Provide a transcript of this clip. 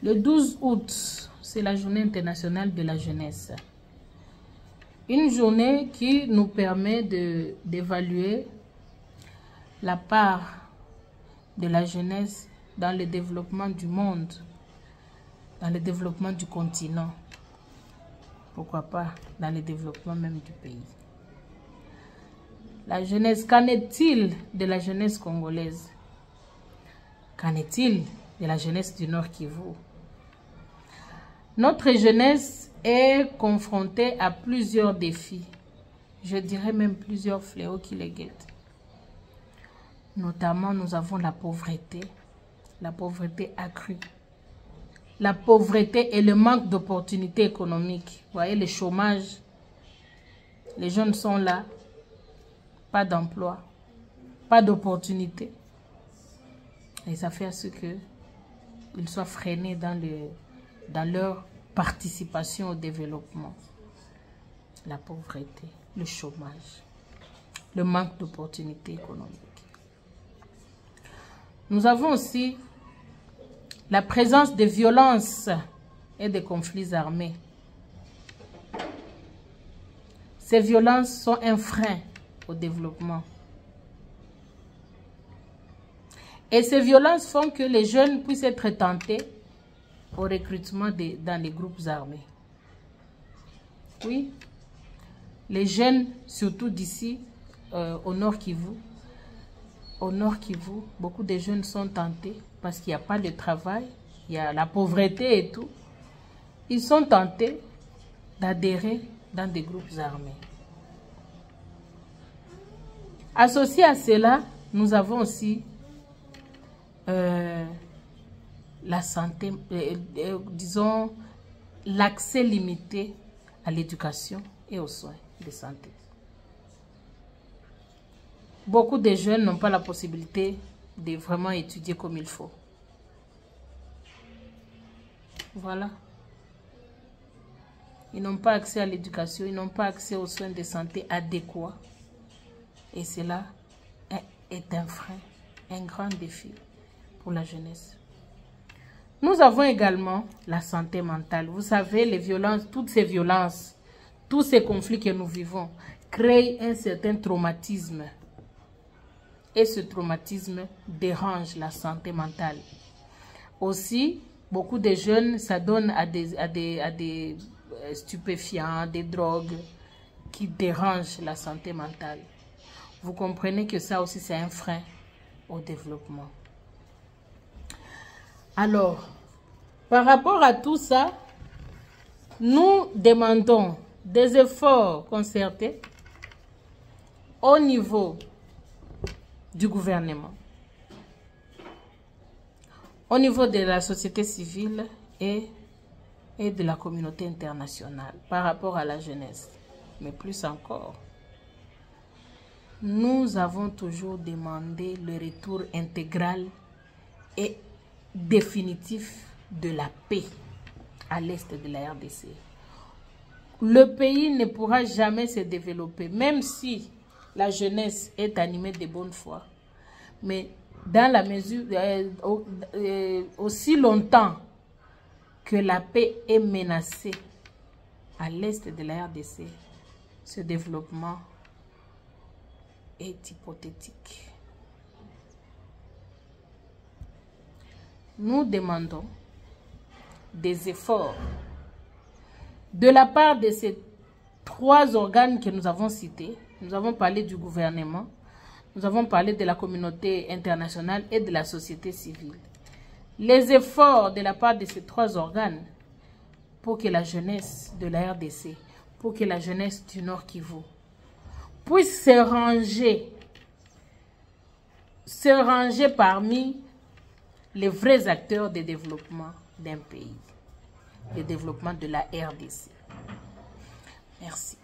Le 12 août, c'est la journée internationale de la jeunesse. Une journée qui nous permet d'évaluer la part de la jeunesse dans le développement du monde, dans le développement du continent, pourquoi pas dans le développement même du pays. La jeunesse, qu'en est-il de la jeunesse congolaise? Qu'en est-il de la jeunesse du Nord Kivu? Notre jeunesse est confrontée à plusieurs défis, je dirais même plusieurs fléaux qui les guettent. Notamment, nous avons la pauvreté accrue. La pauvreté et le manque d'opportunités économiques. Vous voyez, le chômage, les jeunes sont là, pas d'emploi, pas d'opportunités. Et ça fait à ce qu'ils soient freinés dans leur participation au développement. La pauvreté, le chômage, le manque d'opportunités économiques. Nous avons aussi la présence de violences et de conflits armés. Ces violences sont un frein au développement. Et ces violences font que les jeunes puissent être tentés au recrutement dans les groupes armés. Oui, les jeunes, surtout d'ici, au Nord Kivu, beaucoup de jeunes sont tentés parce qu'il n'y a pas de travail, il y a la pauvreté et tout. Ils sont tentés d'adhérer dans des groupes armés. Associé à cela, nous avons aussi la santé, disons, l'accès limité à l'éducation et aux soins de santé. Beaucoup de jeunes n'ont pas la possibilité de vraiment étudier comme il faut. Voilà. Ils n'ont pas accès à l'éducation, ils n'ont pas accès aux soins de santé adéquats. Et cela est un frein, un grand défi pour la jeunesse. Nous avons également la santé mentale. Vous savez, les violences, toutes ces violences, tous ces conflits que nous vivons créent un certain traumatisme. Et ce traumatisme dérange la santé mentale. Aussi, beaucoup de jeunes s'adonnent à des stupéfiants, des drogues qui dérangent la santé mentale. Vous comprenez que ça aussi, c'est un frein au développement. Alors, par rapport à tout ça, nous demandons des efforts concertés au niveau du gouvernement, au niveau de la société civile et de la communauté internationale par rapport à la jeunesse. Mais plus encore, nous avons toujours demandé le retour intégral et définitif de la paix à l'est de la RDC. Le pays ne pourra jamais se développer, même si la jeunesse est animée de bonne foi. Mais dans la mesure, aussi longtemps que la paix est menacée à l'est de la RDC, ce développement est hypothétique. Nous demandons des efforts de la part de ces trois organes que nous avons cités. Nous avons parlé du gouvernement, nous avons parlé de la communauté internationale et de la société civile. Les efforts de la part de ces trois organes pour que la jeunesse de la RDC, pour que la jeunesse du Nord Kivu puisse se ranger parmi les vrais acteurs de développement d'un pays, le développement de la RDC. Merci.